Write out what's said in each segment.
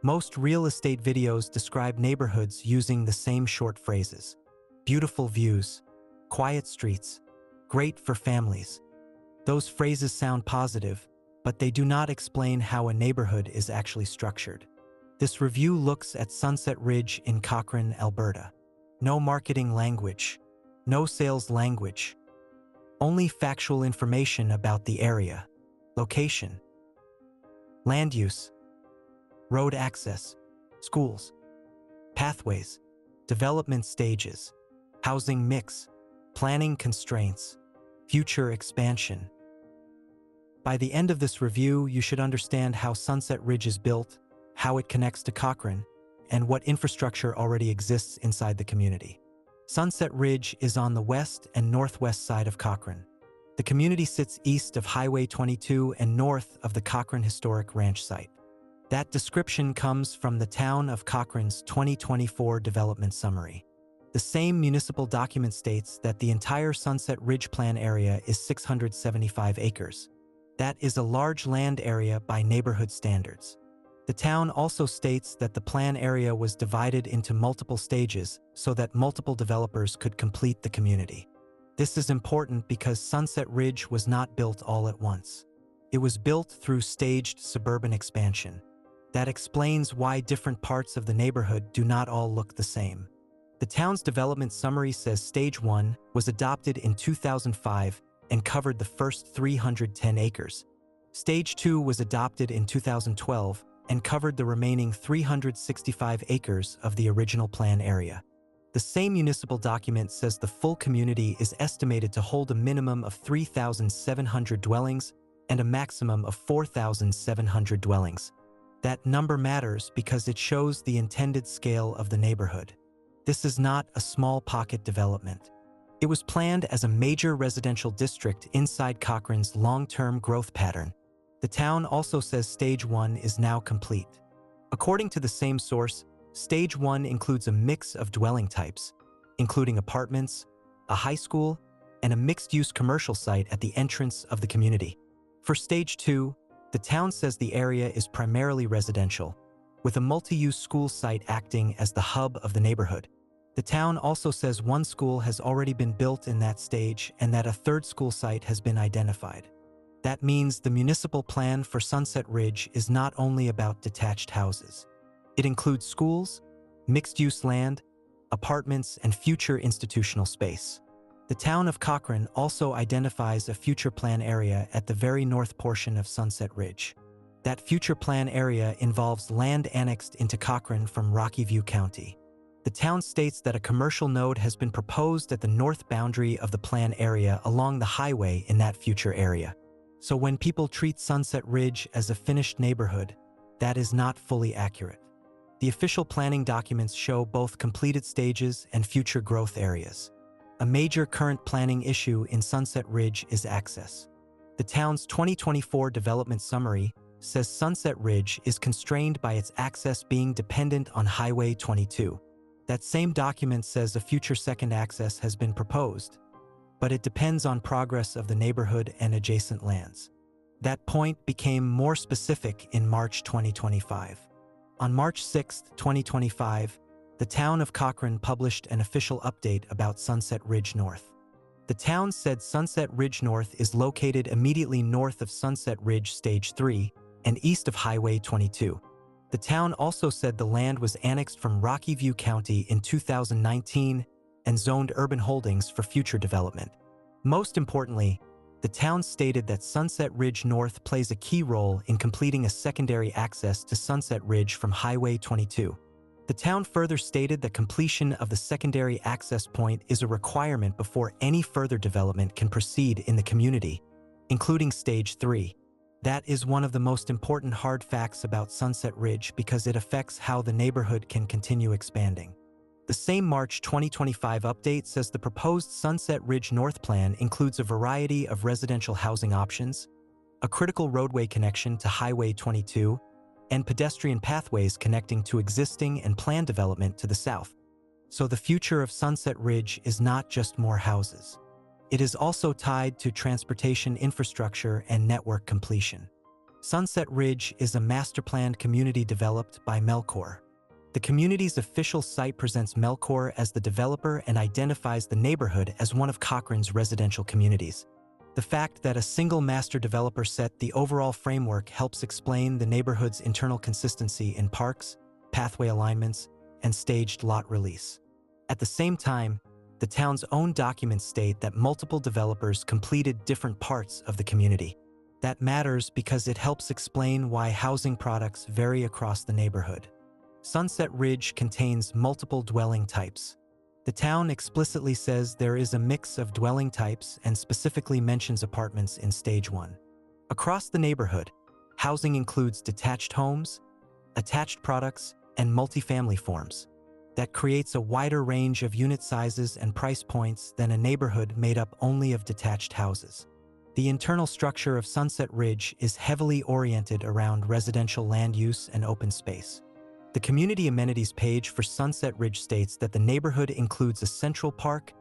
Most real estate videos describe neighborhoods using the same short phrases. Beautiful views, quiet streets, great for families. Those phrases sound positive, but they do not explain how a neighborhood is actually structured. This review looks at Sunset Ridge in Cochrane, Alberta. No marketing language, no sales language, only factual information about the area, location, land use, road access, schools, pathways, development stages, housing mix, planning constraints, future expansion. By the end of this review, you should understand how Sunset Ridge is built, how it connects to Cochrane, and what infrastructure already exists inside the community. Sunset Ridge is on the west and northwest side of Cochrane. The community sits east of Highway 22 and north of the Cochrane Historic Ranch site. That description comes from the Town of Cochrane's 2024 Development Summary. The same municipal document states that the entire Sunset Ridge Plan area is 675 acres. That is a large land area by neighborhood standards. The town also states that the plan area was divided into multiple stages so that multiple developers could complete the community. This is important because Sunset Ridge was not built all at once. It was built through staged suburban expansion. That explains why different parts of the neighborhood do not all look the same. The town's development summary says Stage 1 was adopted in 2005 and covered the first 310 acres. Stage 2 was adopted in 2012 and covered the remaining 365 acres of the original plan area. The same municipal document says the full community is estimated to hold a minimum of 3,700 dwellings and a maximum of 4,700 dwellings. That number matters because it shows the intended scale of the neighborhood. This is not a small pocket development. It was planned as a major residential district inside Cochrane's long-term growth pattern. The town also says Stage 1 is now complete. According to the same source, Stage 1 includes a mix of dwelling types, including apartments, a high school, and a mixed-use commercial site at the entrance of the community. For Stage 2, the town says the area is primarily residential, with a multi-use school site acting as the hub of the neighborhood. The town also says one school has already been built in that stage and that a third school site has been identified. That means the municipal plan for Sunset Ridge is not only about detached houses. It includes schools, mixed-use land, apartments, and future institutional space. The town of Cochrane also identifies a future plan area at the very north portion of Sunset Ridge. That future plan area involves land annexed into Cochrane from Rocky View County. The town states that a commercial node has been proposed at the north boundary of the plan area along the highway in that future area. So when people treat Sunset Ridge as a finished neighborhood, that is not fully accurate. The official planning documents show both completed stages and future growth areas. A major current planning issue in Sunset Ridge is access. The town's 2024 Development Summary says Sunset Ridge is constrained by its access being dependent on Highway 22. That same document says a future second access has been proposed, but it depends on progress of the neighborhood and adjacent lands. That point became more specific in March 2025. On March 6, 2025, the town of Cochrane published an official update about Sunset Ridge North. The town said Sunset Ridge North is located immediately north of Sunset Ridge Stage 3 and east of Highway 22. The town also said the land was annexed from Rocky View County in 2019 and zoned urban holdings for future development. Most importantly, the town stated that Sunset Ridge North plays a key role in completing a secondary access to Sunset Ridge from Highway 22. The town further stated that completion of the secondary access point is a requirement before any further development can proceed in the community, including Stage 3. That is one of the most important hard facts about Sunset Ridge because it affects how the neighborhood can continue expanding. The same March 2025 update says the proposed Sunset Ridge North plan includes a variety of residential housing options, a critical roadway connection to Highway 22, and pedestrian pathways connecting to existing and planned development to the south. So the future of Sunset Ridge is not just more houses. It is also tied to transportation infrastructure and network completion. Sunset Ridge is a master-planned community developed by Melcor. The community's official site presents Melcor as the developer and identifies the neighborhood as one of Cochrane's residential communities. The fact that a single master developer set the overall framework helps explain the neighborhood's internal consistency in parks, pathway alignments, and staged lot release. At the same time, the town's own documents state that multiple developers completed different parts of the community. That matters because it helps explain why housing products vary across the neighborhood. Sunset Ridge contains multiple dwelling types. The town explicitly says there is a mix of dwelling types and specifically mentions apartments in Stage 1. Across the neighborhood, housing includes detached homes, attached products, and multifamily forms. That creates a wider range of unit sizes and price points than a neighborhood made up only of detached houses. The internal structure of Sunset Ridge is heavily oriented around residential land use and open space. The community amenities page for Sunset Ridge states that the neighborhood includes a central park,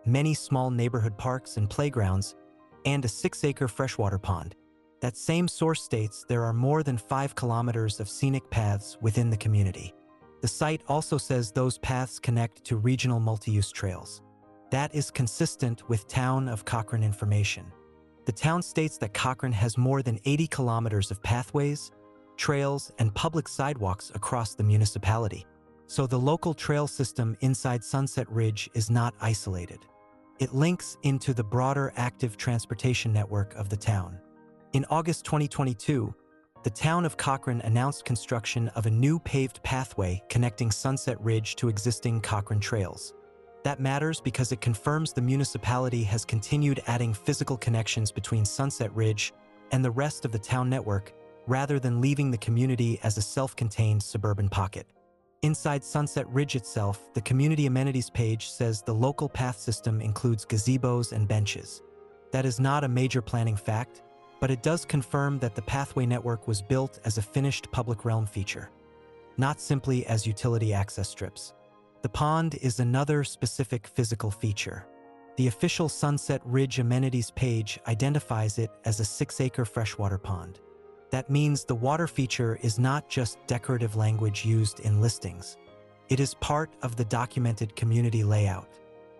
many small neighborhood parks and playgrounds, and a 6-acre freshwater pond. That same source states there are more than 5 kilometers of scenic paths within the community. The site also says those paths connect to regional multi-use trails. That is consistent with Town of Cochrane information. The town states that Cochrane has more than 80 kilometers of pathways, trails, and public sidewalks across the municipality. So the local trail system inside Sunset Ridge is not isolated. It links into the broader active transportation network of the town. In August 2022, the town of Cochrane announced construction of a new paved pathway connecting Sunset Ridge to existing Cochrane trails. That matters because it confirms the municipality has continued adding physical connections between Sunset Ridge and the rest of the town network, rather than leaving the community as a self-contained suburban pocket. Inside Sunset Ridge itself, the community amenities page says the local path system includes gazebos and benches. That is not a major planning fact, but it does confirm that the pathway network was built as a finished public realm feature, not simply as utility access strips. The pond is another specific physical feature. The official Sunset Ridge amenities page identifies it as a 6-acre freshwater pond. That means the water feature is not just decorative language used in listings. It is part of the documented community layout.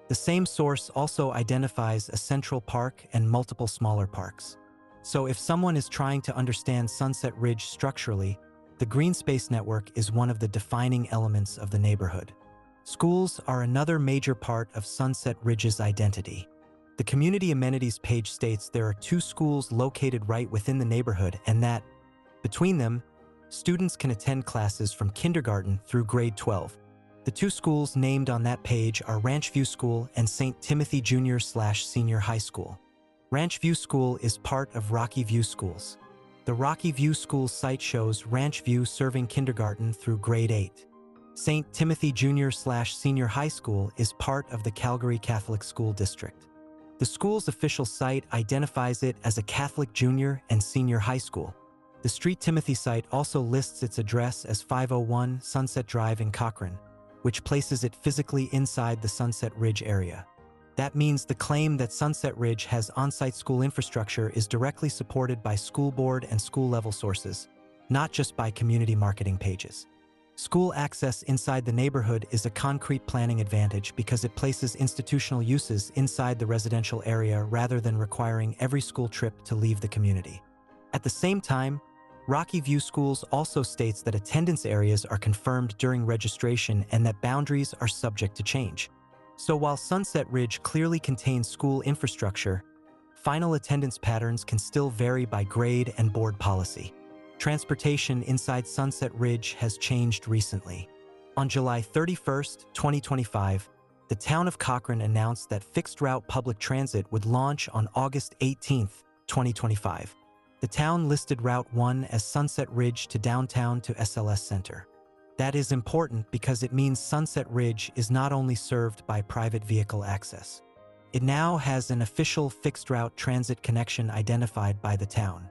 The same source also identifies a central park and multiple smaller parks. So if someone is trying to understand Sunset Ridge structurally, the green space network is one of the defining elements of the neighborhood. Schools are another major part of Sunset Ridge's identity. The community amenities page states there are 2 schools located right within the neighborhood and that, between them, students can attend classes from kindergarten through grade 12. The 2 schools named on that page are Ranch View School and St. Timothy Junior/Senior High School. Ranch View School is part of Rocky View Schools. The Rocky View School site shows Ranch View serving kindergarten through grade 8. St. Timothy Junior/Senior High School is part of the Calgary Catholic School District. The school's official site identifies it as a Catholic junior and senior high school. The St. Timothy site also lists its address as 501 Sunset Drive in Cochrane, which places it physically inside the Sunset Ridge area. That means the claim that Sunset Ridge has on-site school infrastructure is directly supported by school board and school-level sources, not just by community marketing pages. School access inside the neighborhood is a concrete planning advantage because it places institutional uses inside the residential area rather than requiring every school trip to leave the community. At the same time, Rocky View Schools also states that attendance areas are confirmed during registration and that boundaries are subject to change. So while Sunset Ridge clearly contains school infrastructure, final attendance patterns can still vary by grade and board policy. Transportation inside Sunset Ridge has changed recently. On July 31, 2025, the town of Cochrane announced that fixed-route public transit would launch on August 18, 2025. The town listed Route 1 as Sunset Ridge to downtown to SLS Center. That is important because it means Sunset Ridge is not only served by private vehicle access. It now has an official fixed-route transit connection identified by the town.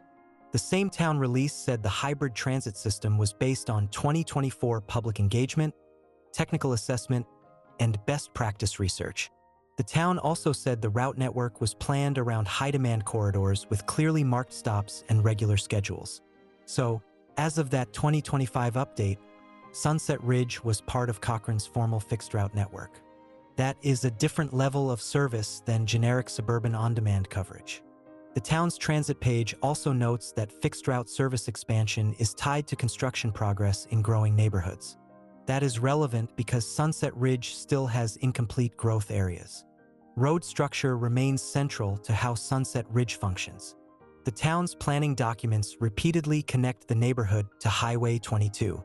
The same town release said the hybrid transit system was based on 2024 public engagement, technical assessment, and best practice research. The town also said the route network was planned around high-demand corridors with clearly marked stops and regular schedules. So, as of that 2025 update, Sunset Ridge was part of Cochrane's formal fixed route network. That is a different level of service than generic suburban on-demand coverage. The town's transit page also notes that fixed route service expansion is tied to construction progress in growing neighborhoods. That is relevant because Sunset Ridge still has incomplete growth areas. Road structure remains central to how Sunset Ridge functions. The town's planning documents repeatedly connect the neighborhood to Highway 22.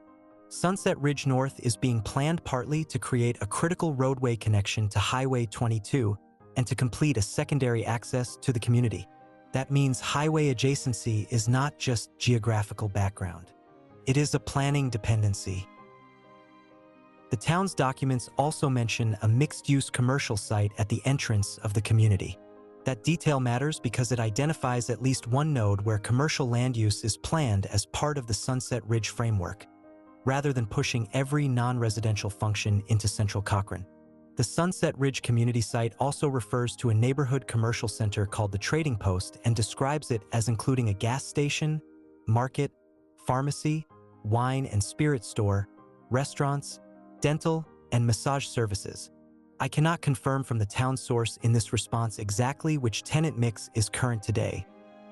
Sunset Ridge North is being planned partly to create a critical roadway connection to Highway 22 and to complete a secondary access to the community. That means highway adjacency is not just geographical background. It is a planning dependency. The town's documents also mention a mixed-use commercial site at the entrance of the community. That detail matters because it identifies at least one node where commercial land use is planned as part of the Sunset Ridge framework, rather than pushing every non-residential function into central Cochrane. The Sunset Ridge community site also refers to a neighborhood commercial center called the Trading Post and describes it as including a gas station, market, pharmacy, wine and spirit store, restaurants, dental, and massage services. I cannot confirm from the town source in this response exactly which tenant mix is current today,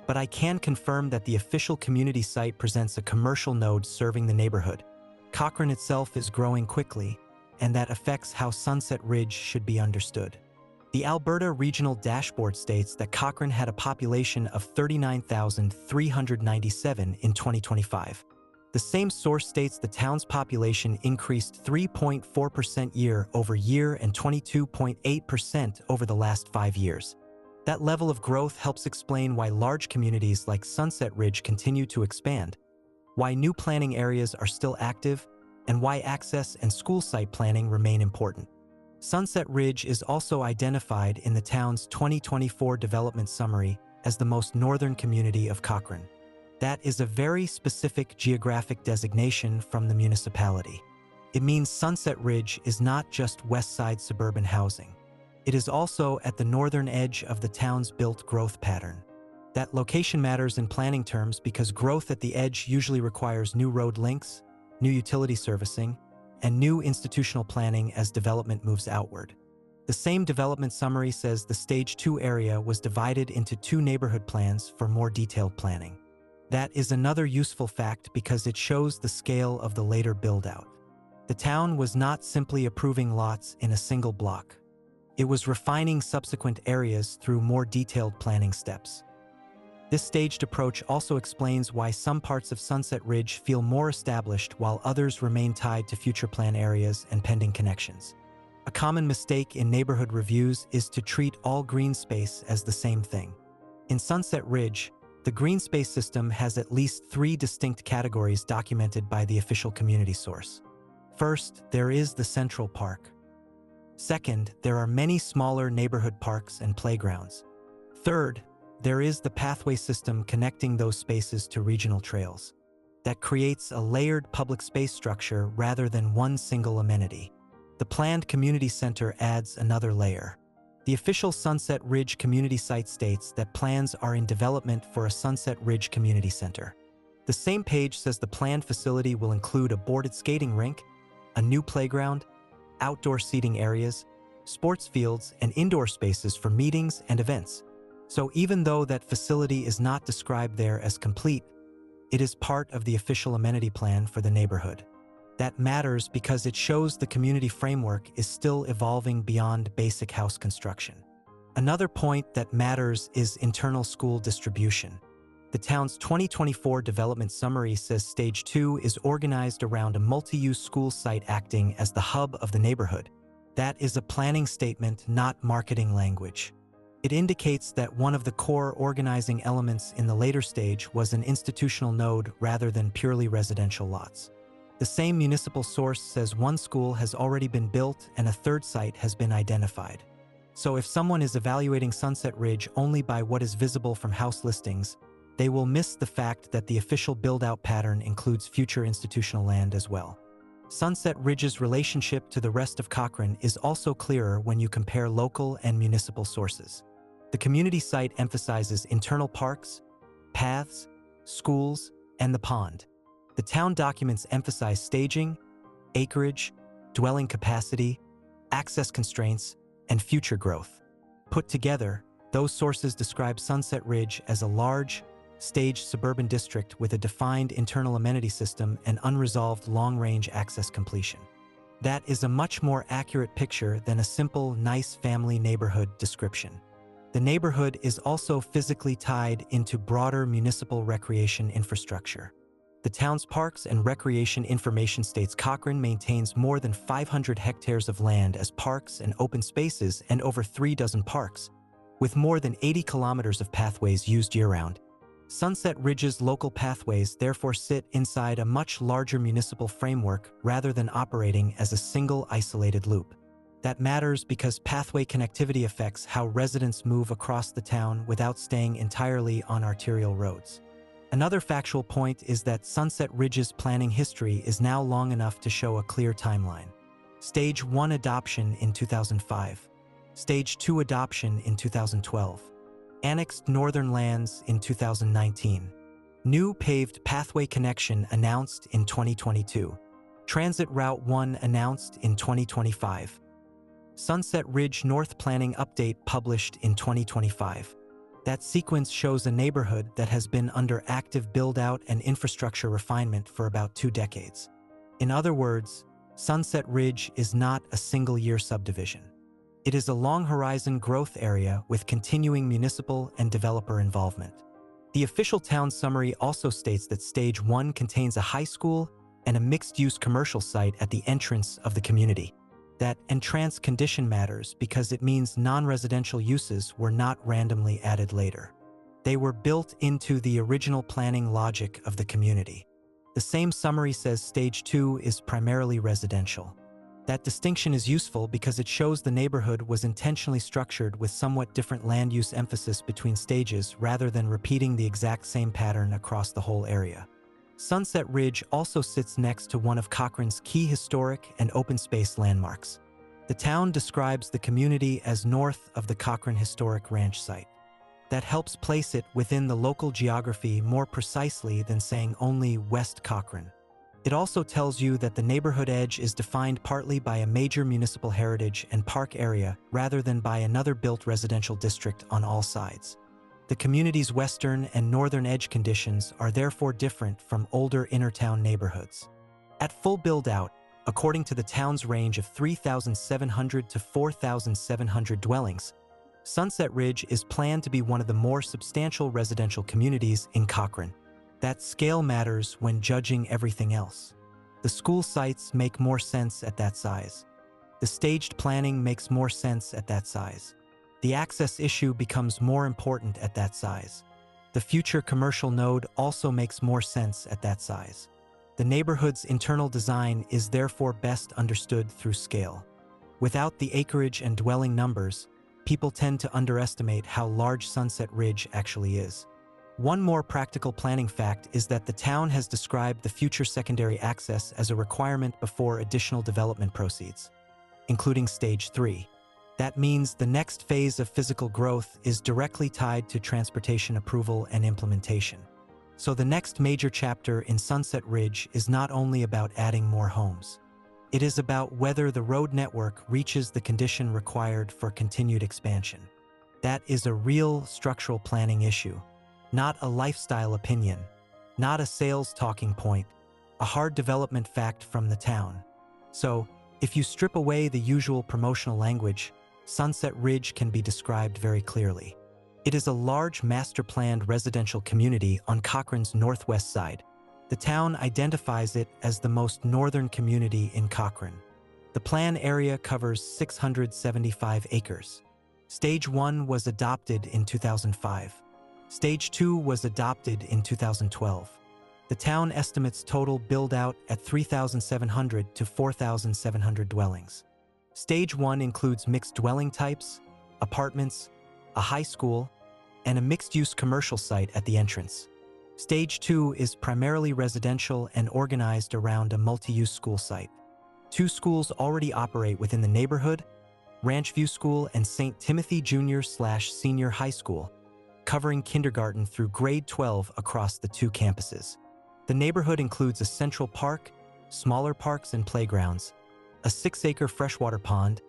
but I can confirm that the official community site presents a commercial node serving the neighborhood. Cochrane itself is growing quickly, and that affects how Sunset Ridge should be understood. The Alberta Regional Dashboard states that Cochrane had a population of 39,397 in 2025. The same source states the town's population increased 3.4% year-over-year and 22.8% over the last 5 years. That level of growth helps explain why large communities like Sunset Ridge continue to expand, why new planning areas are still active, and why access and school site planning remain important. Sunset Ridge is also identified in the town's 2024 development summary as the most northern community of Cochrane. That is a very specific geographic designation from the municipality. It means Sunset Ridge is not just west side suburban housing. It is also at the northern edge of the town's built growth pattern. That location matters in planning terms because growth at the edge usually requires new road links, new utility servicing, and new institutional planning as development moves outward. The same development summary says the Stage 2 area was divided into 2 neighborhood plans for more detailed planning. That is another useful fact because it shows the scale of the later build-out. The town was not simply approving lots in a single block. It was refining subsequent areas through more detailed planning steps. This staged approach also explains why some parts of Sunset Ridge feel more established while others remain tied to future plan areas and pending connections. A common mistake in neighborhood reviews is to treat all green space as the same thing. In Sunset Ridge, the green space system has at least 3 distinct categories documented by the official community source. First, there is the Central Park. Second, there are many smaller neighborhood parks and playgrounds. Third, there is the pathway system connecting those spaces to regional trails. That creates a layered public space structure rather than one single amenity. The planned community center adds another layer. The official Sunset Ridge community site states that plans are in development for a Sunset Ridge community center. The same page says the planned facility will include a boarded skating rink, a new playground, outdoor seating areas, sports fields, and indoor spaces for meetings and events. So even though that facility is not described there as complete, it is part of the official amenity plan for the neighborhood. That matters because it shows the community framework is still evolving beyond basic house construction. Another point that matters is internal school distribution. The town's 2024 development summary says Stage 2 is organized around a multi-use school site acting as the hub of the neighborhood. That is a planning statement, not marketing language. It indicates that one of the core organizing elements in the later stage was an institutional node rather than purely residential lots. The same municipal source says one school has already been built and a third site has been identified. So if someone is evaluating Sunset Ridge only by what is visible from house listings, they will miss the fact that the official build-out pattern includes future institutional land as well. Sunset Ridge's relationship to the rest of Cochrane is also clearer when you compare local and municipal sources. The community site emphasizes internal parks, paths, schools, and the pond. The town documents emphasize staging, acreage, dwelling capacity, access constraints, and future growth. Put together, those sources describe Sunset Ridge as a large, staged suburban district with a defined internal amenity system and unresolved long-range access completion. That is a much more accurate picture than a simple, nice family neighborhood description. The neighborhood is also physically tied into broader municipal recreation infrastructure. The town's Parks and Recreation Information states Cochrane maintains more than 500 hectares of land as parks and open spaces and over 36 parks, with more than 80 kilometers of pathways used year-round. Sunset Ridge's local pathways therefore sit inside a much larger municipal framework rather than operating as a single isolated loop. That matters because pathway connectivity affects how residents move across the town without staying entirely on arterial roads. Another factual point is that Sunset Ridge's planning history is now long enough to show a clear timeline. Stage 1 adoption in 2005. Stage 2 adoption in 2012. Annexed northern lands in 2019. New paved pathway connection announced in 2022. Transit Route 1 announced in 2025. Sunset Ridge North Planning Update published in 2025. That sequence shows a neighborhood that has been under active build-out and infrastructure refinement for about 2 decades. In other words, Sunset Ridge is not a single-year subdivision. It is a long-horizon growth area with continuing municipal and developer involvement. The official town summary also states that Stage 1 contains a high school and a mixed-use commercial site at the entrance of the community. That entrance condition matters because it means non-residential uses were not randomly added later. They were built into the original planning logic of the community. The same summary says Stage 2 is primarily residential. That distinction is useful because it shows the neighborhood was intentionally structured with somewhat different land use emphasis between stages rather than repeating the exact same pattern across the whole area. Sunset Ridge also sits next to one of Cochrane's key historic and open space landmarks. The town describes the community as north of the Cochrane Historic Ranch site. That helps place it within the local geography more precisely than saying only West Cochrane. It also tells you that the neighborhood edge is defined partly by a major municipal heritage and park area rather than by another built residential district on all sides. The community's western and northern edge conditions are therefore different from older inner-town neighborhoods. At full build-out, according to the town's range of 3,700 to 4,700 dwellings, Sunset Ridge is planned to be one of the more substantial residential communities in Cochrane. That scale matters when judging everything else. The school sites make more sense at that size. The staged planning makes more sense at that size. The access issue becomes more important at that size. The future commercial node also makes more sense at that size. The neighborhood's internal design is therefore best understood through scale. Without the acreage and dwelling numbers, people tend to underestimate how large Sunset Ridge actually is. One more practical planning fact is that the town has described the future secondary access as a requirement before additional development proceeds, including Stage 3. That means the next phase of physical growth is directly tied to transportation approval and implementation. So the next major chapter in Sunset Ridge is not only about adding more homes. It is about whether the road network reaches the condition required for continued expansion. That is a real structural planning issue, not a lifestyle opinion, not a sales talking point, a hard development fact from the town. So, if you strip away the usual promotional language, Sunset Ridge can be described very clearly. It is a large master-planned residential community on Cochrane's northwest side. The town identifies it as the most northern community in Cochrane. The plan area covers 675 acres. Stage 1 was adopted in 2005. Stage 2 was adopted in 2012. The town estimates total build-out at 3,700 to 4,700 dwellings. Stage 1 includes mixed dwelling types, apartments, a high school, and a mixed-use commercial site at the entrance. Stage 2 is primarily residential and organized around a multi-use school site. 2 schools already operate within the neighborhood, Ranch View School and St. Timothy Junior/Senior High School, covering kindergarten through grade 12 across the 2 campuses. The neighborhood includes a central park, smaller parks and playgrounds, a 6-acre freshwater pond,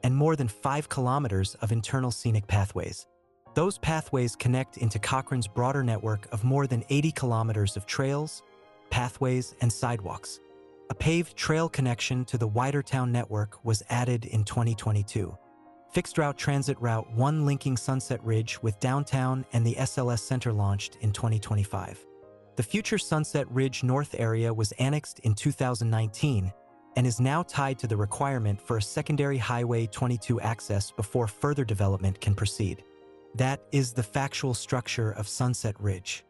and more than 5 kilometers of internal scenic pathways. Those pathways connect into Cochrane's broader network of more than 80 kilometers of trails, pathways, and sidewalks. A paved trail connection to the wider town network was added in 2022. Fixed Route Transit Route 1 linking Sunset Ridge with downtown and the SLS Center launched in 2025. The future Sunset Ridge North area was annexed in 2019 and is now tied to the requirement for a secondary Highway 22 access before further development can proceed. That is the factual structure of Sunset Ridge.